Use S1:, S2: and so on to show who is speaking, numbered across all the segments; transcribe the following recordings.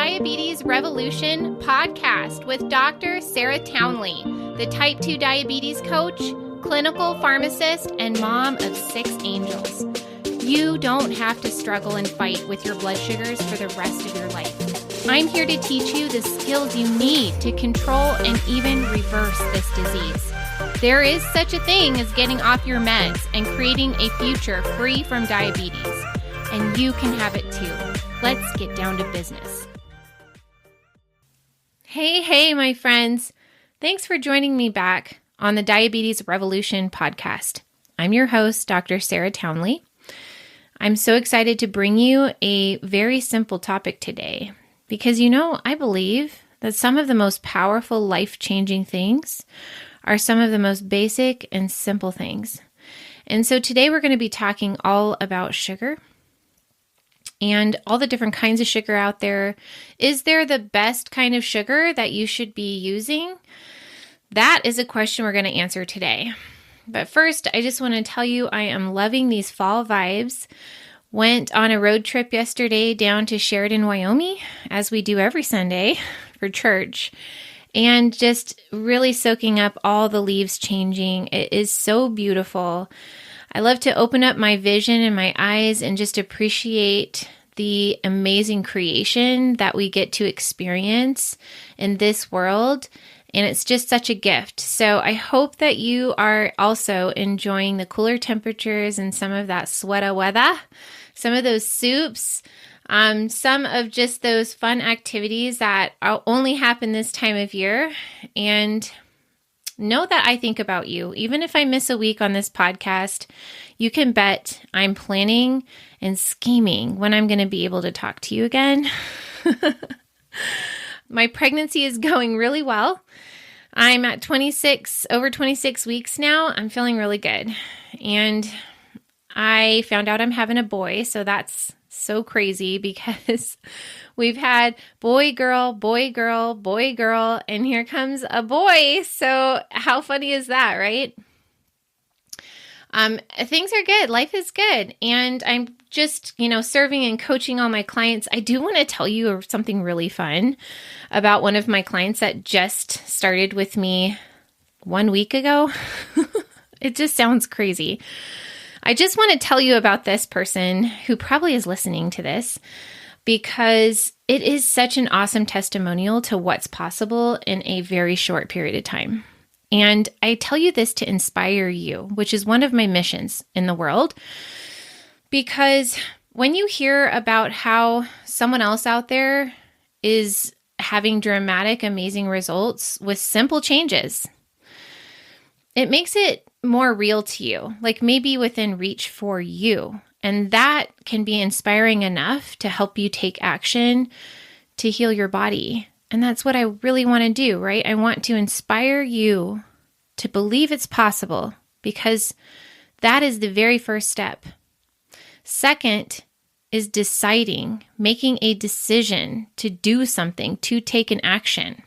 S1: Diabetes Revolution podcast with Dr. Sarah Townley, the type 2 diabetes coach, clinical pharmacist, and mom of 6 angels. You don't have to struggle and fight with your blood sugars for the rest of your life. I'm here to teach you the skills you need to control and even reverse this disease. There is such a thing as getting off your meds and creating a future free from diabetes. And you can have it too. Let's get down to business. Hey, my friends. Thanks for joining me back on the Diabetes Revolution podcast. I'm your host, Dr. Sarah Townley. I'm so excited to bring you a very simple topic today because, I believe that some of the most powerful life-changing things are some of the most basic and simple things. And so today we're going to be talking all about sugar and all the different kinds of sugar out there. Is there the best kind of sugar that you should be using? That is a question we're going to answer today. But first, I just want to tell you I am loving these fall vibes. Went on a road trip yesterday down to Sheridan, Wyoming, as we do every Sunday for church, and just really soaking up all the leaves changing. It is so beautiful. I love to open up my vision and my eyes and just appreciate the amazing creation that we get to experience in this world. And it's just such a gift. So I hope that you are also enjoying the cooler temperatures and some of that sweater weather, some of those soups, some of just those fun activities that only happen this time of year. And know that I think about you. Even if I miss a week on this podcast, you can bet I'm planning and scheming when I'm going to be able to talk to you again. My pregnancy is going really well. I'm at over 26 weeks now. I'm feeling really good. And I found out I'm having a boy, so that's so crazy because we've had boy, girl, boy, girl, boy, girl, and here comes a boy. So how funny is that, right? Things are good. Life is good. And I'm just, serving and coaching all my clients. I do want to tell you something really fun about one of my clients that just started with me 1 week ago. It just sounds crazy. I just want to tell you about this person who probably is listening to this because it is such an awesome testimonial to what's possible in a very short period of time. And I tell you this to inspire you, which is one of my missions in the world, because when you hear about how someone else out there is having dramatic, amazing results with simple changes, it makes it more real to you, like maybe within reach for you. And that can be inspiring enough to help you take action to heal your body. And that's what I really want to do, right? I want to inspire you to believe it's possible because that is the very first step. Second is deciding, making a decision to do something, to take an action.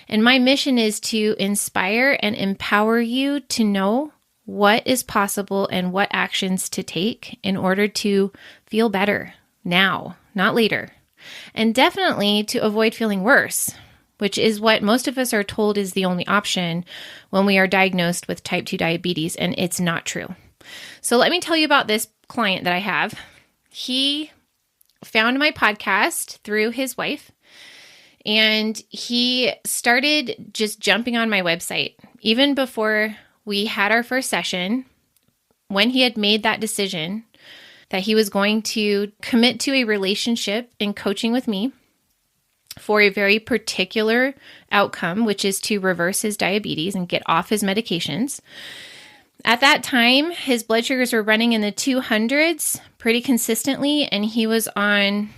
S1: And my mission is to inspire and empower you to know what is possible and what actions to take in order to feel better now, not later. And definitely to avoid feeling worse, which is what most of us are told is the only option when we are diagnosed with type 2 diabetes, and it's not true. So let me tell you about this client that I have. He found my podcast through his wife. And he started just jumping on my website. Even before we had our first session, when he had made that decision that he was going to commit to a relationship in coaching with me for a very particular outcome, which is to reverse his diabetes and get off his medications. At that time, his blood sugars were running in the 200s pretty consistently, and he was on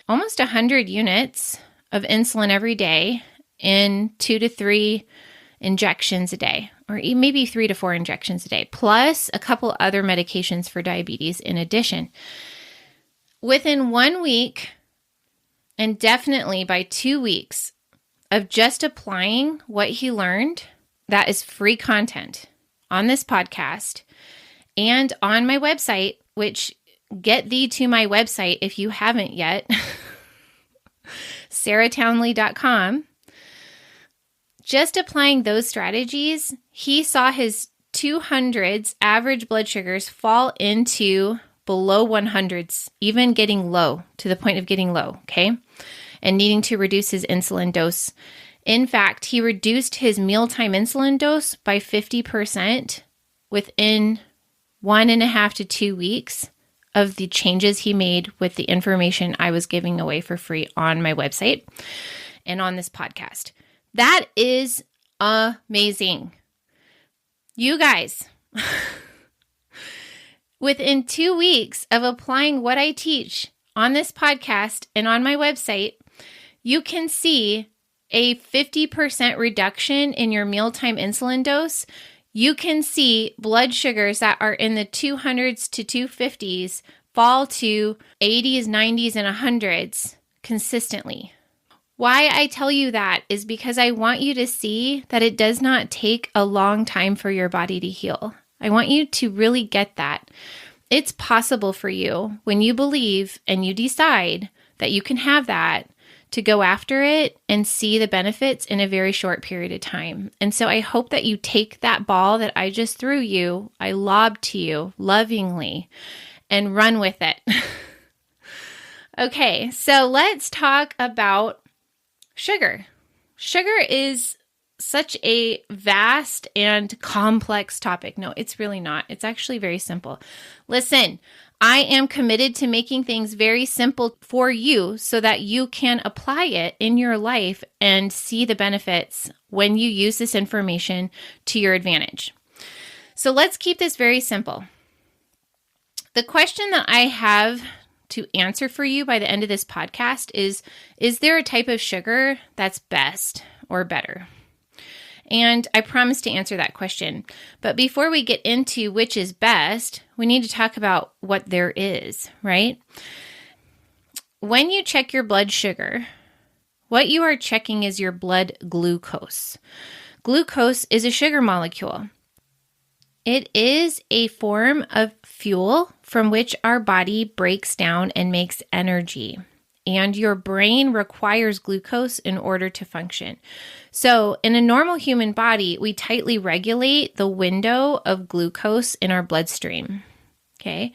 S1: almost 100 units of insulin every day in 2 to 3 injections a day, or maybe 3 to 4 injections a day, plus a couple other medications for diabetes in addition. Within 1 week, and definitely by 2 weeks of just applying what he learned, that is free content on this podcast and on my website, which get thee to my website if you haven't yet. sarahtownley.com, just applying those strategies, he saw his 200s average blood sugars fall into below 100s, even getting low, to the point of getting low, okay? And needing to reduce his insulin dose. In fact, he reduced his mealtime insulin dose by 50% within 1.5 to 2 weeks of the changes he made with the information I was giving away for free on my website and on this podcast. That is amazing. You guys, within 2 weeks of applying what I teach on this podcast and on my website, you can see a 50% reduction in your mealtime insulin dose. You can see blood sugars that are in the 200s to 250s fall to 80s, 90s, and 100s consistently. Why I tell you that is because I want you to see that it does not take a long time for your body to heal. I want you to really get that. It's possible for you when you believe and you decide that you can have that, to go after it and see the benefits in a very short period of time. And so I hope that you take that ball that I just threw you, I lobbed to you lovingly, and run with it. Okay, so let's talk about sugar. Sugar is such a vast and complex topic. No, it's really not. It's actually very simple. Listen, I am committed to making things very simple for you so that you can apply it in your life and see the benefits when you use this information to your advantage. So let's keep this very simple. The question that I have to answer for you by the end of this podcast is there a type of sugar that's best or better? And I promise to answer that question. But before we get into which is best, we need to talk about what there is, right? When you check your blood sugar, what you are checking is your blood glucose. Glucose is a sugar molecule. It is a form of fuel from which our body breaks down and makes energy. And your brain requires glucose in order to function. So in a normal human body, we tightly regulate the window of glucose in our bloodstream, okay?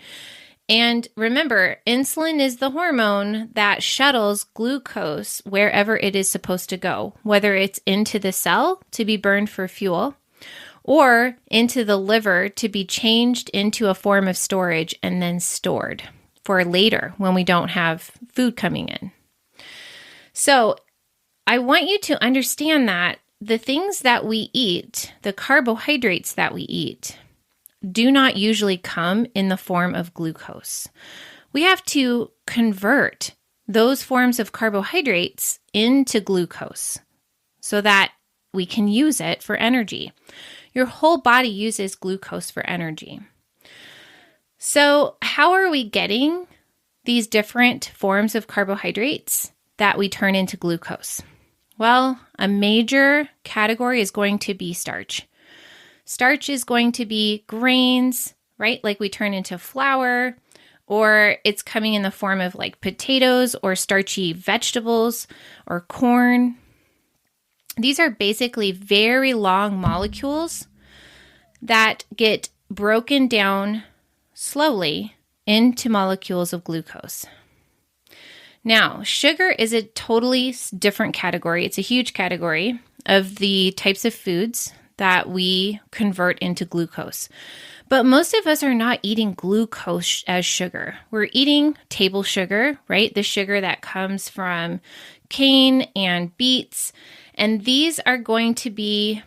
S1: And remember, insulin is the hormone that shuttles glucose wherever it is supposed to go, whether it's into the cell to be burned for fuel or into the liver to be changed into a form of storage and then stored for later when we don't have food coming in. So I want you to understand that the things that we eat, the carbohydrates that we eat, do not usually come in the form of glucose. We have to convert those forms of carbohydrates into glucose so that we can use it for energy. Your whole body uses glucose for energy. So how are we getting these different forms of carbohydrates that we turn into glucose? Well, a major category is going to be starch. Starch is going to be grains, right? Like we turn into flour, or it's coming in the form of like potatoes or starchy vegetables or corn. These are basically very long molecules that get broken down slowly into molecules of glucose. Now, sugar is a totally different category. It's a huge category of the types of foods that we convert into glucose. But most of us are not eating glucose as sugar. We're eating table sugar, right? The sugar that comes from cane and beets. And these are going to be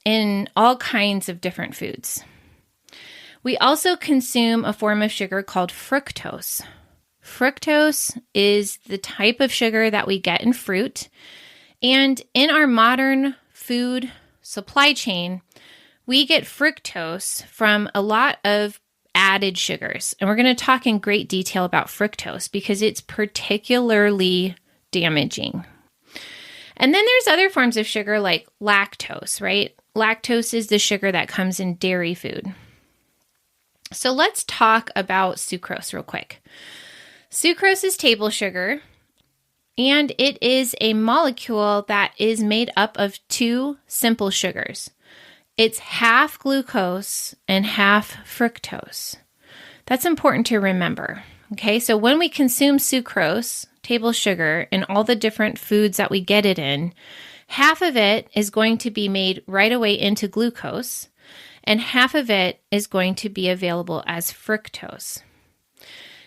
S1: in all kinds of different foods. We also consume a form of sugar called fructose. Fructose is the type of sugar that we get in fruit. And in our modern food supply chain, we get fructose from a lot of added sugars. And we're going to talk in great detail about fructose because it's particularly damaging. And then there's other forms of sugar like lactose, right? Lactose is the sugar that comes in dairy food. So let's talk about sucrose real quick. Sucrose is table sugar, and it is a molecule that is made up of two simple sugars. It's half glucose and half fructose. That's important to remember. Okay, so when we consume sucrose, table sugar, and all the different foods that we get it in, half of it is going to be made right away into glucose, and half of it is going to be available as fructose.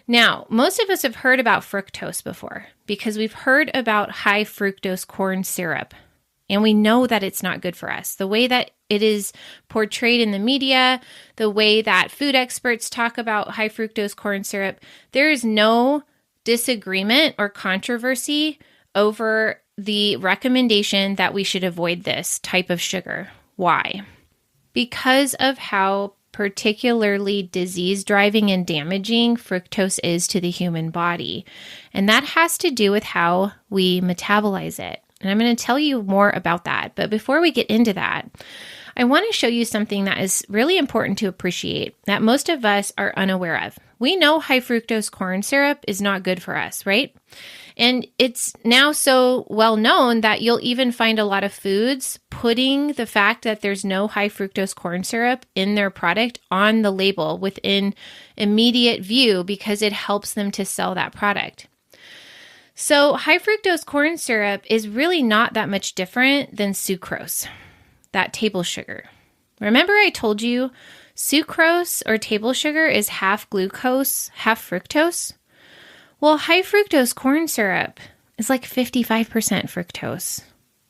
S1: Now, most of us have heard about fructose before because we've heard about high fructose corn syrup, and we know that it's not good for us. The way that it is portrayed in the media, the way that food experts talk about high fructose corn syrup, there is no disagreement or controversy over the recommendation that we should avoid this type of sugar. Why? Because of how particularly disease-driving and damaging fructose is to the human body. And that has to do with how we metabolize it. And I'm going to tell you more about that. But before we get into that, I want to show you something that is really important to appreciate that most of us are unaware of. We know high fructose corn syrup is not good for us, right? And it's now so well known that you'll even find a lot of foods putting the fact that there's no high fructose corn syrup in their product on the label within immediate view because it helps them to sell that product. So high fructose corn syrup is really not that much different than sucrose, that table sugar. Remember I told you sucrose or table sugar is half glucose, half fructose? Well, high fructose corn syrup is like 55% fructose,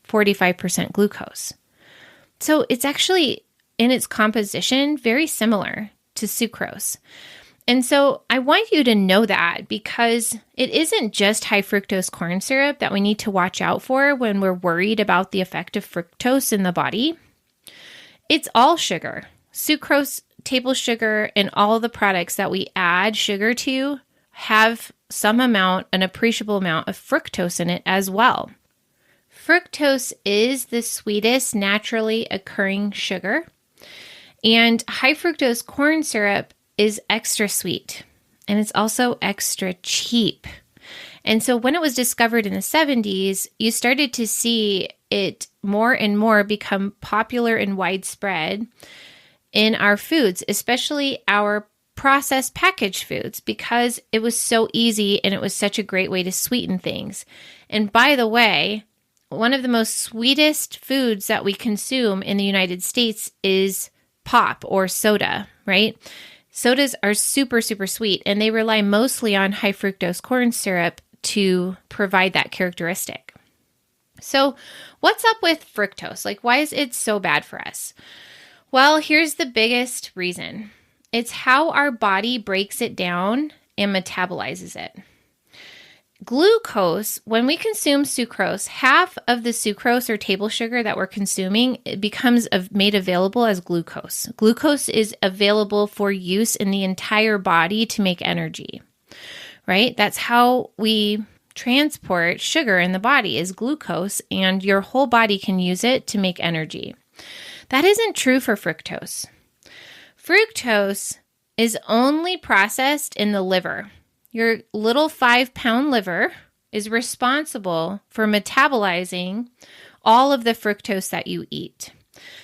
S1: 45% glucose. So it's actually, in its composition, very similar to sucrose. And so I want you to know that because it isn't just high fructose corn syrup that we need to watch out for when we're worried about the effect of fructose in the body. It's all sugar. Sucrose, table sugar, and all the products that we add sugar to have some amount, an appreciable amount of fructose in it as well. Fructose is the sweetest naturally occurring sugar, and high fructose corn syrup is extra sweet, and it's also extra cheap. And so when it was discovered in the 70s, you started to see it more and more become popular and widespread in our foods, especially our processed packaged foods, because it was so easy and it was such a great way to sweeten things. And by the way, one of the most sweetest foods that we consume in the United States is pop or soda, right? Sodas are super, super sweet, and they rely mostly on high fructose corn syrup to provide that characteristic. So what's up with fructose? Like, why is it so bad for us? Well, here's the biggest reason. It's how our body breaks it down and metabolizes it. Glucose, when we consume sucrose, half of the sucrose or table sugar that we're consuming becomes made available as glucose. Glucose is available for use in the entire body to make energy, right? That's how we transport sugar in the body is glucose, and your whole body can use it to make energy. That isn't true for fructose. Fructose is only processed in the liver. Your little 5-pound liver is responsible for metabolizing all of the fructose that you eat.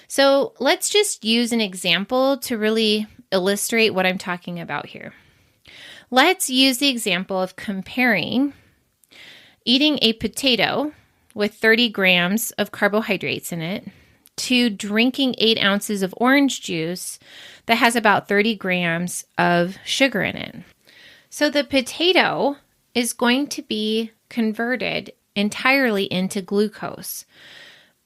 S1: So let's just use an example to really illustrate what I'm talking about here. Let's use the example of comparing eating a potato with 30 grams of carbohydrates in it to drinking 8 ounces of orange juice that has about 30 grams of sugar in it. So the potato is going to be converted entirely into glucose.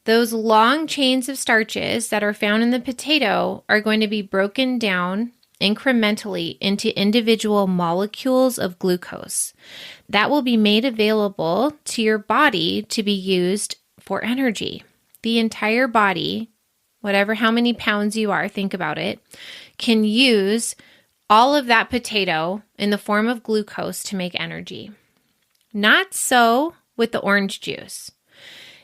S1: Those long chains of starches that are found in the potato are going to be broken down incrementally into individual molecules of glucose. That will be made available to your body to be used for energy. The entire body, how many pounds you are, think about it, can use all of that potato in the form of glucose to make energy. Not so with the orange juice.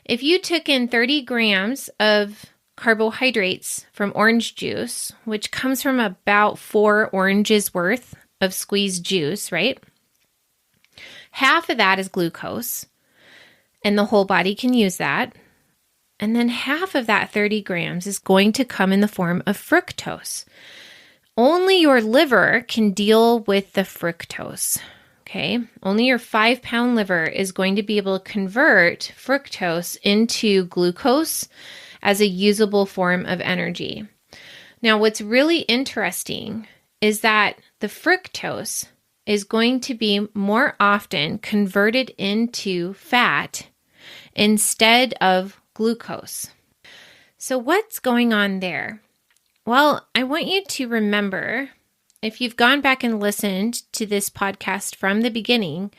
S1: If you took in 30 grams of carbohydrates from orange juice, which comes from about 4 oranges worth of squeezed juice, right? Half of that is glucose. and the whole body can use that. And then half of that 30 grams is going to come in the form of fructose. Only your liver can deal with the fructose, okay? Only your 5-pound liver is going to be able to convert fructose into glucose as a usable form of energy. Now, what's really interesting is that the fructose is going to be more often converted into fat instead of glucose. So what's going on there? Well, I want you to remember, if you've gone back and listened to this podcast from the beginning,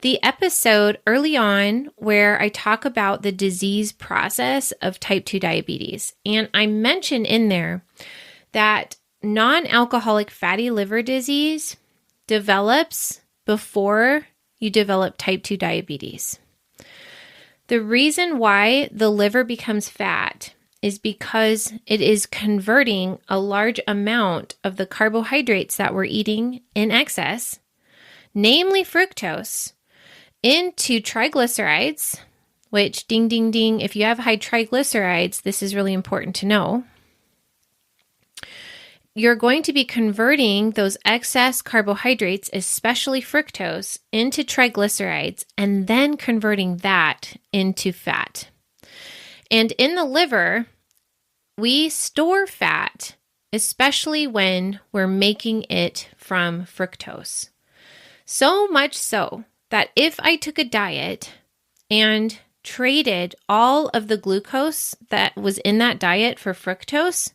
S1: the episode early on where I talk about the disease process of type 2 diabetes. And I mentioned in there that non-alcoholic fatty liver disease develops before you develop type 2 diabetes. The reason why the liver becomes fat is because it is converting a large amount of the carbohydrates that we're eating in excess, namely fructose, into triglycerides, which ding, ding, ding, if you have high triglycerides, this is really important to know. You're going to be converting those excess carbohydrates, especially fructose, into triglycerides and then converting that into fat. And in the liver, we store fat, especially when we're making it from fructose. So much so that if I took a diet and traded all of the glucose that was in that diet for fructose,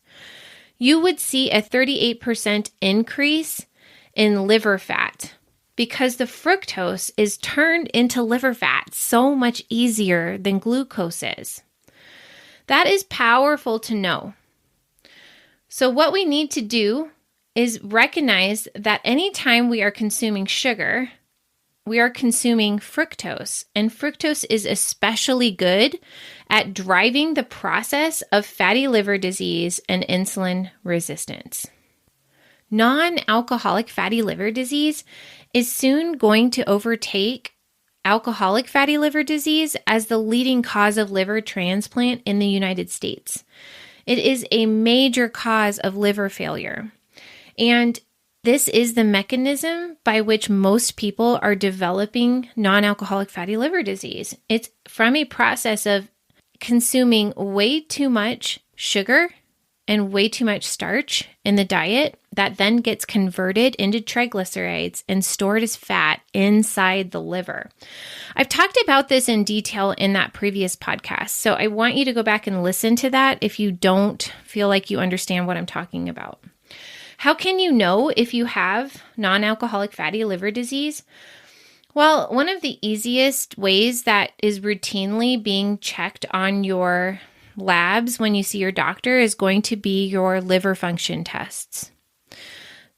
S1: you would see a 38% increase in liver fat because the fructose is turned into liver fat so much easier than glucose is. That is powerful to know. So what we need to do is recognize that anytime we are consuming sugar, we are consuming fructose, and fructose is especially good at driving the process of fatty liver disease and insulin resistance. Non-alcoholic fatty liver disease is soon going to overtake alcoholic fatty liver disease as the leading cause of liver transplant in the United States. It is a major cause of liver failure, and this is the mechanism by which most people are developing non-alcoholic fatty liver disease. It's from a process of consuming way too much sugar and way too much starch in the diet that then gets converted into triglycerides and stored as fat inside the liver. I've talked about this in detail in that previous podcast, so I want you to go back and listen to that if you don't feel like you understand what I'm talking about. How can you know if you have non-alcoholic fatty liver disease? Well, one of the easiest ways that is routinely being checked on your labs when you see your doctor is going to be your liver function tests.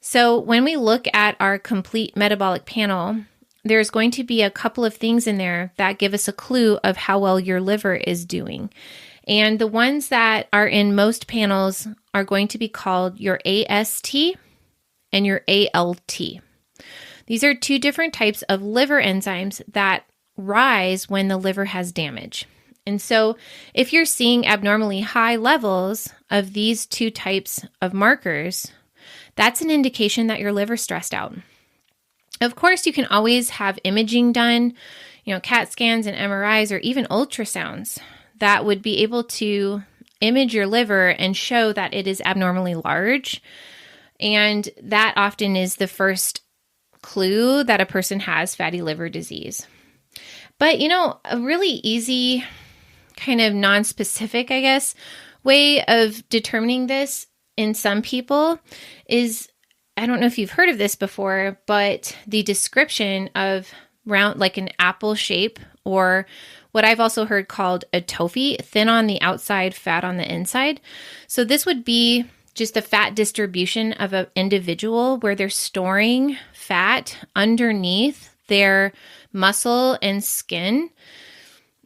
S1: So when we look at our complete metabolic panel, there's going to be a couple of things in there that give us a clue of how well your liver is doing. And the ones that are in most panels are going to be called your AST and your ALT. These are two different types of liver enzymes that rise when the liver has damage. And so if you're seeing abnormally high levels of these two types of markers, that's an indication that your liver's stressed out. Of course, you can always have imaging done, CAT scans and MRIs or even ultrasounds that would be able to image your liver and show that it is abnormally large. And that often is the first clue that a person has fatty liver disease. But, a really easy kind of non-specific, way of determining this in some people is, I don't know if you've heard of this before, but the description of round, like an apple shape, or what I've also heard called a toffee, thin on the outside, fat on the inside. So this would be just the fat distribution of an individual where they're storing fat underneath their muscle and skin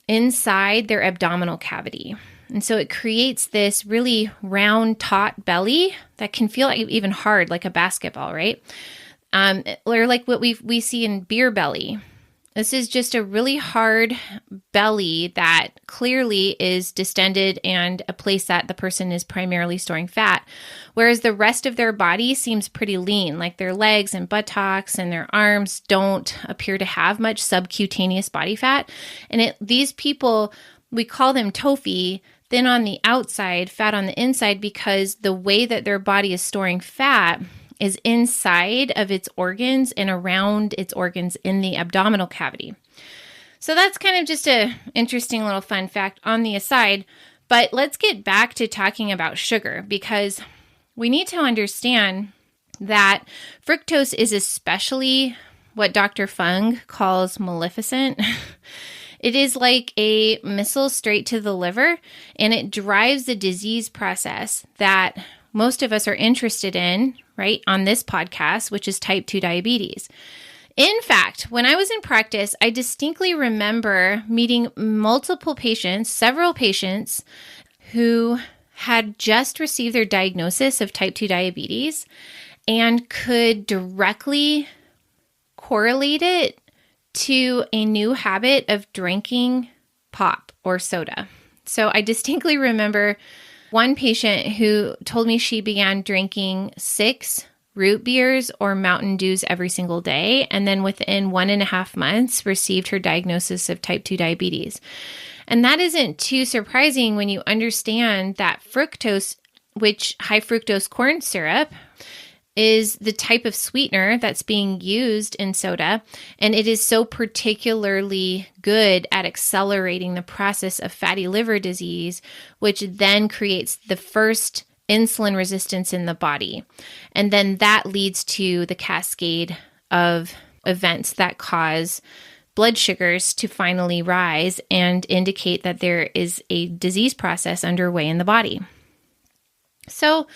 S1: inside their abdominal cavity. And so it creates this really round, taut belly that can feel like even hard, like a basketball, right? Or like what we see in beer belly, This is just a really hard belly that clearly is distended and a place that the person is primarily storing fat, whereas the rest of their body seems pretty lean, like their legs and buttocks and their arms don't appear to have much subcutaneous body fat. And these people, we call them TOFI, thin on the outside, fat on the inside, because the way that their body is storing fat is inside of its organs and around its organs in the abdominal cavity. So that's kind of just an interesting little fun fact on the aside. But let's get back to talking about sugar, because we need to understand that fructose is especially what Dr. Fung calls maleficent. It is like a missile straight to the liver, and it drives the disease process that most of us are interested in, right, on this podcast, which is type 2 diabetes. In fact, when I was in practice, I distinctly remember meeting several patients who had just received their diagnosis of type 2 diabetes and could directly correlate it to a new habit of drinking pop or soda. So I distinctly remember one patient who told me she began drinking 6 root beers or Mountain Dews every single day, and then within 1.5 months received her diagnosis of type 2 diabetes. And that isn't too surprising when you understand that fructose, which high fructose corn syrup, is the type of sweetener that's being used in soda, and it is so particularly good at accelerating the process of fatty liver disease, which then creates the first insulin resistance in the body. And then that leads to the cascade of events that cause blood sugars to finally rise and indicate that there is a disease process underway in the body. So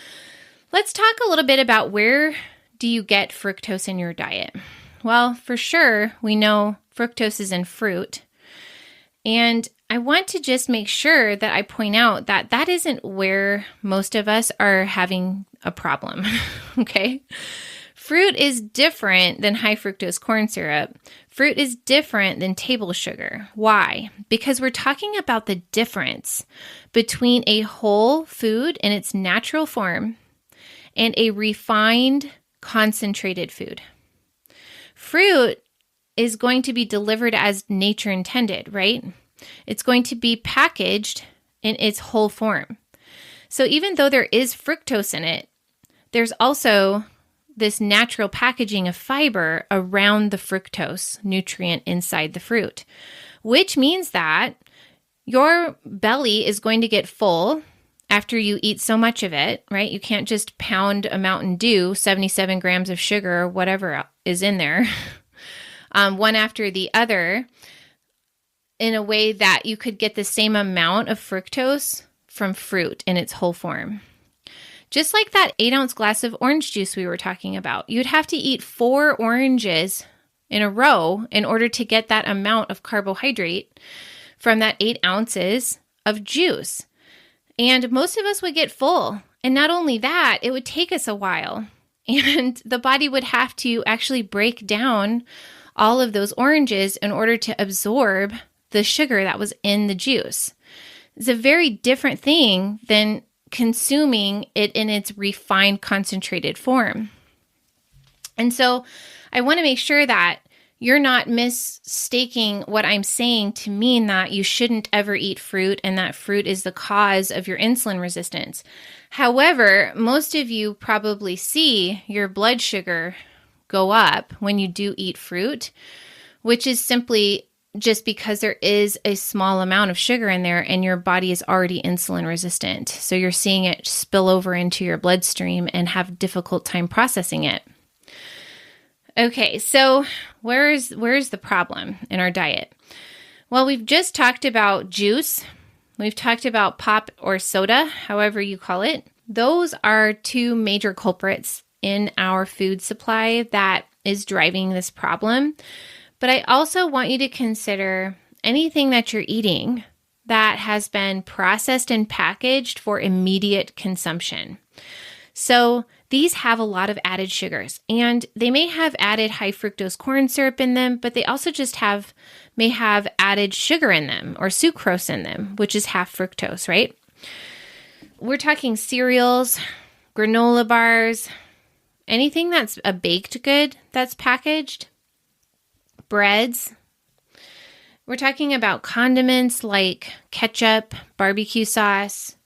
S1: let's talk a little bit about where do you get fructose in your diet? Well, for sure, we know fructose is in fruit. And I want to just make sure that I point out that that isn't where most of us are having a problem, okay? Fruit is different than high fructose corn syrup. Fruit is different than table sugar. Why? Because we're talking about the difference between a whole food in its natural form and a refined, concentrated food. Fruit is going to be delivered as nature intended, right? It's going to be packaged in its whole form. So even though there is fructose in it, there's also this natural packaging of fiber around the fructose nutrient inside the fruit, which means that your belly is going to get full after you eat so much of it, right? You can't just pound a Mountain Dew, 77 grams of sugar, or whatever is in there, one after the other, in a way that you could get the same amount of fructose from fruit in its whole form. Just like that 8-ounce glass of orange juice we were talking about, you'd have to eat 4 oranges in a row in order to get that amount of carbohydrate from that 8 ounces of juice. And most of us would get full. And not only that, it would take us a while. And the body would have to actually break down all of those oranges in order to absorb the sugar that was in the juice. It's a very different thing than consuming it in its refined, concentrated form. And so I want to make sure that you're not mistaking what I'm saying to mean that you shouldn't ever eat fruit and that fruit is the cause of your insulin resistance. However, most of you probably see your blood sugar go up when you do eat fruit, which is simply just because there is a small amount of sugar in there and your body is already insulin resistant. So you're seeing it spill over into your bloodstream and have a difficult time processing it. Okay, so where's the problem in our diet? Well, we've just talked about juice. We've talked about pop or soda, however you call it. Those are 2 major culprits in our food supply that is driving this problem. But I also want you to consider anything that you're eating that has been processed and packaged for immediate consumption. So these have a lot of added sugars, and they may have added high fructose corn syrup in them, but they also just may have added sugar in them or sucrose in them, which is half fructose, right? We're talking cereals, granola bars, anything that's a baked good that's packaged, breads. We're talking about condiments like ketchup, barbecue sauce,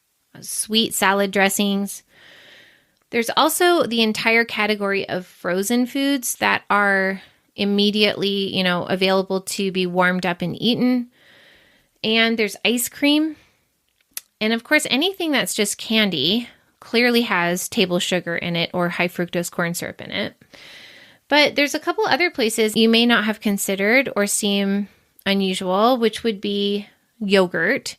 S1: sweet salad dressings. There's also the entire category of frozen foods that are immediately, available to be warmed up and eaten. And there's ice cream. And of course, anything that's just candy clearly has table sugar in it or high fructose corn syrup in it. But there's a couple other places you may not have considered or seem unusual, which would be yogurt.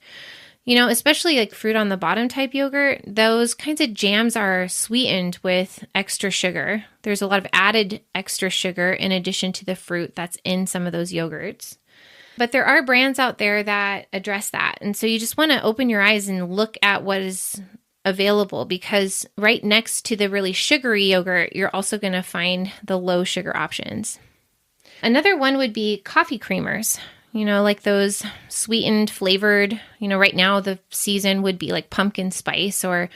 S1: Especially like fruit on the bottom type yogurt, those kinds of jams are sweetened with extra sugar. There's a lot of added extra sugar in addition to the fruit that's in some of those yogurts. But there are brands out there that address that. And so you just want to open your eyes and look at what is available, because right next to the really sugary yogurt, you're also going to find the low sugar options. Another one would be coffee creamers, like those sweetened, flavored, right now the season would be like pumpkin spice or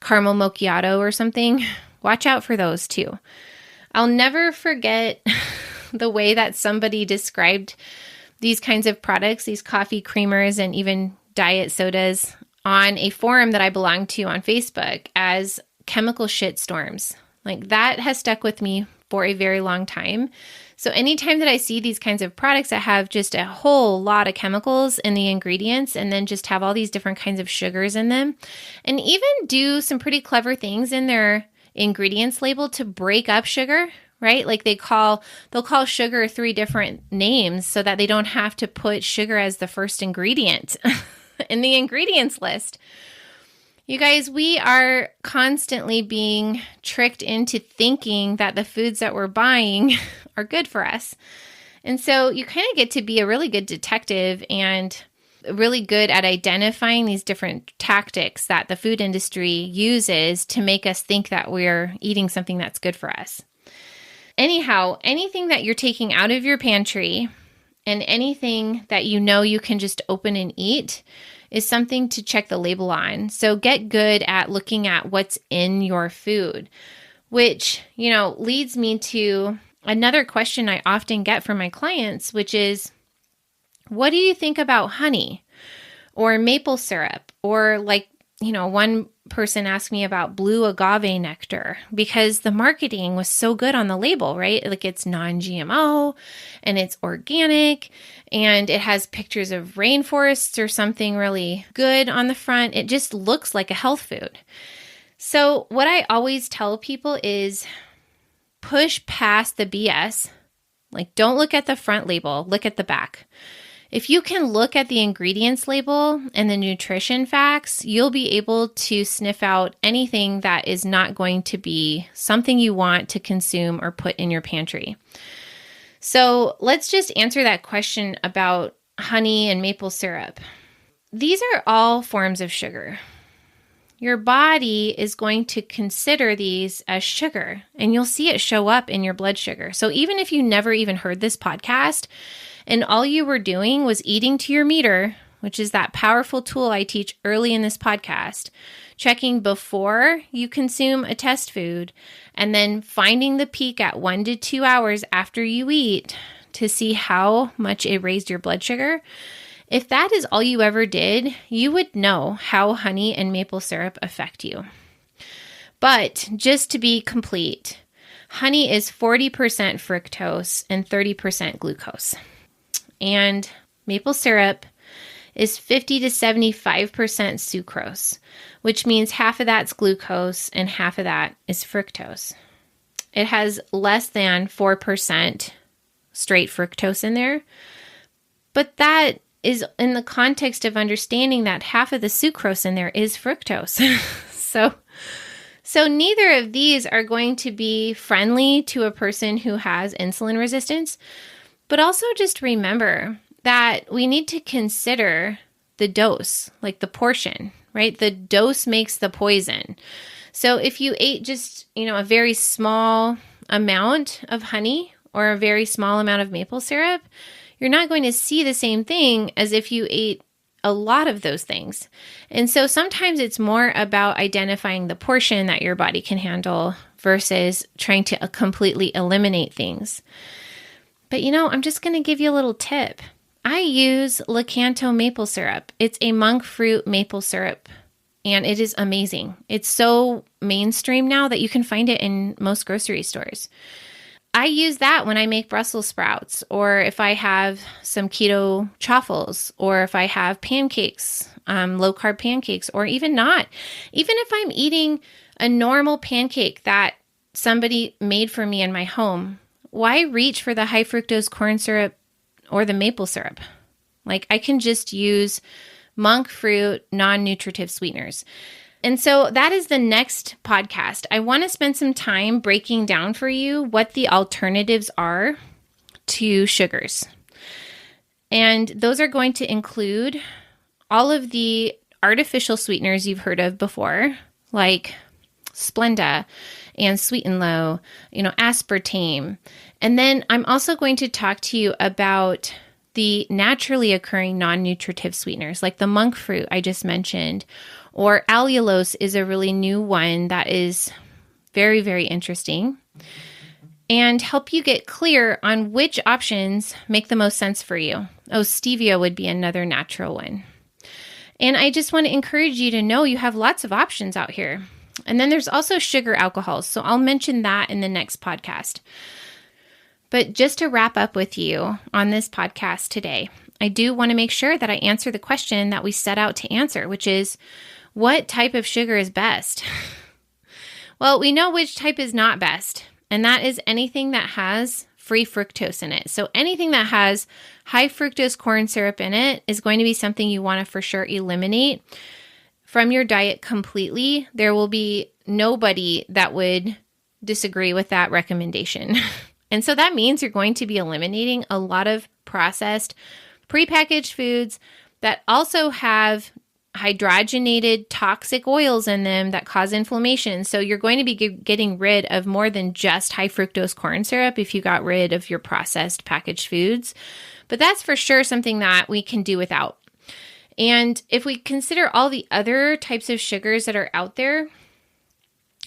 S1: caramel macchiato or something. Watch out for those too. I'll never forget the way that somebody described these kinds of products, these coffee creamers and even diet sodas, on a forum that I belong to on Facebook as chemical shit storms. Like, that has stuck with me for a very long time. So anytime that I see these kinds of products that have just a whole lot of chemicals in the ingredients and then just have all these different kinds of sugars in them, and even do some pretty clever things in their ingredients label to break up sugar, right? Like they'll call sugar 3 different names so that they don't have to put sugar as the first ingredient in the ingredients list. You guys, we are constantly being tricked into thinking that the foods that we're buying are good for us. And so you kind of get to be a really good detective and really good at identifying these different tactics that the food industry uses to make us think that we're eating something that's good for us. Anyhow, anything that you're taking out of your pantry and anything that you can just open and eat is something to check the label on. So get good at looking at what's in your food, which, leads me to another question I often get from my clients, which is, what do you think about honey or maple syrup? Or one person asked me about blue agave nectar because the marketing was so good on the label, right? Like it's non-GMO and it's organic and it has pictures of rainforests or something really good on the front. It just looks like a health food. So what I always tell people is push past the BS. Like, don't look at the front label, look at the back. If you can look at the ingredients label and the nutrition facts, you'll be able to sniff out anything that is not going to be something you want to consume or put in your pantry. So let's just answer that question about honey and maple syrup. These are all forms of sugar. Your body is going to consider these as sugar, and you'll see it show up in your blood sugar. So even if you never even heard this podcast, and all you were doing was eating to your meter, which is that powerful tool I teach early in this podcast, checking before you consume a test food, and then finding the peak at 1 to 2 hours after you eat to see how much it raised your blood sugar. If that is all you ever did, you would know how honey and maple syrup affect you. But just to be complete, honey is 40% fructose and 30% glucose. And maple syrup is 50 to 75% sucrose, which means half of that's glucose and half of that is fructose. It has less than 4% straight fructose in there, but that is in the context of understanding that half of the sucrose in there is fructose. So neither of these are going to be friendly to a person who has insulin resistance. But also just remember that we need to consider the dose, like the portion, right? The dose makes the poison. So if you ate just, a very small amount of honey or a very small amount of maple syrup, you're not going to see the same thing as if you ate a lot of those things. And so sometimes it's more about identifying the portion that your body can handle versus trying to completely eliminate things. But I'm just going to give you a little tip. I use Lakanto maple syrup. It's a monk fruit maple syrup, and it is amazing. It's so mainstream now that you can find it in most grocery stores. I use that when I make Brussels sprouts, or if I have some keto chaffles, or if I have pancakes, low-carb pancakes, or even not. Even if I'm eating a normal pancake that somebody made for me in my home, why reach for the high fructose corn syrup or the maple syrup? Like, I can just use monk fruit non-nutritive sweeteners. And so that is the next podcast. I want to spend some time breaking down for you what the alternatives are to sugars. And those are going to include all of the artificial sweeteners you've heard of before, like Splenda and Sweet and Low, aspartame. And then I'm also going to talk to you about the naturally occurring non-nutritive sweeteners, like the monk fruit I just mentioned, or allulose is a really new one that is very, very interesting, and help you get clear on which options make the most sense for you. Oh, stevia would be another natural one. And I just want to encourage you to know you have lots of options out here. And then there's also sugar alcohols, so I'll mention that in the next podcast. But just to wrap up with you on this podcast today, I do want to make sure that I answer the question that we set out to answer, which is, what type of sugar is best? Well, we know which type is not best, and that is anything that has free fructose in it. So anything that has high fructose corn syrup in it is going to be something you want to for sure eliminate from your diet completely. There will be nobody that would disagree with that recommendation. And so that means you're going to be eliminating a lot of processed, prepackaged foods that also have hydrogenated toxic oils in them that cause inflammation. So you're going to be getting rid of more than just high fructose corn syrup if you got rid of your processed packaged foods. But that's for sure something that we can do without. And if we consider all the other types of sugars that are out there,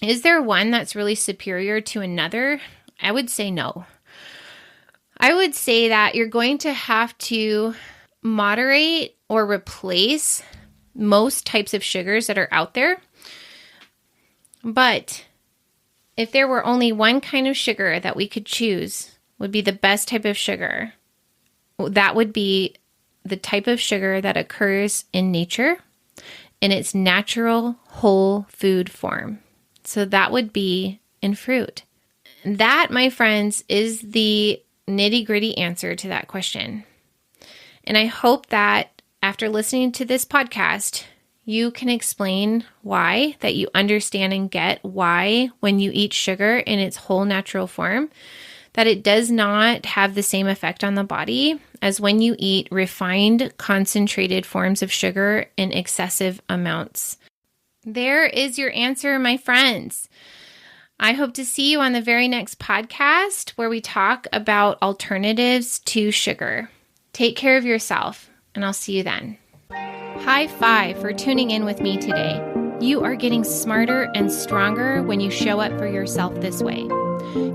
S1: is there one that's really superior to another? I would say no. I would say that you're going to have to moderate or replace most types of sugars that are out there. But if there were only one kind of sugar that we could choose would be the best type of sugar, that would be the type of sugar that occurs in nature in its natural whole food form. So that would be in fruit. That, my friends, is the nitty-gritty answer to that question. And I hope that after listening to this podcast, you can explain why, that you understand and get why when you eat sugar in its whole natural form, that it does not have the same effect on the body as when you eat refined, concentrated forms of sugar in excessive amounts. There is your answer, my friends. I hope to see you on the very next podcast where we talk about alternatives to sugar. Take care of yourself, and I'll see you then. High five for tuning in with me today. You are getting smarter and stronger when you show up for yourself this way.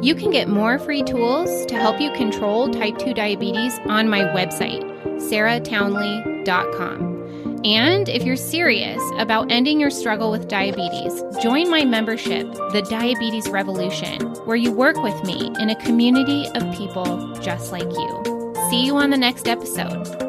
S1: You can get more free tools to help you control type 2 diabetes on my website, sarahtownley.com. And if you're serious about ending your struggle with diabetes, join my membership, The Diabetes Revolution, where you work with me in a community of people just like you. See you on the next episode.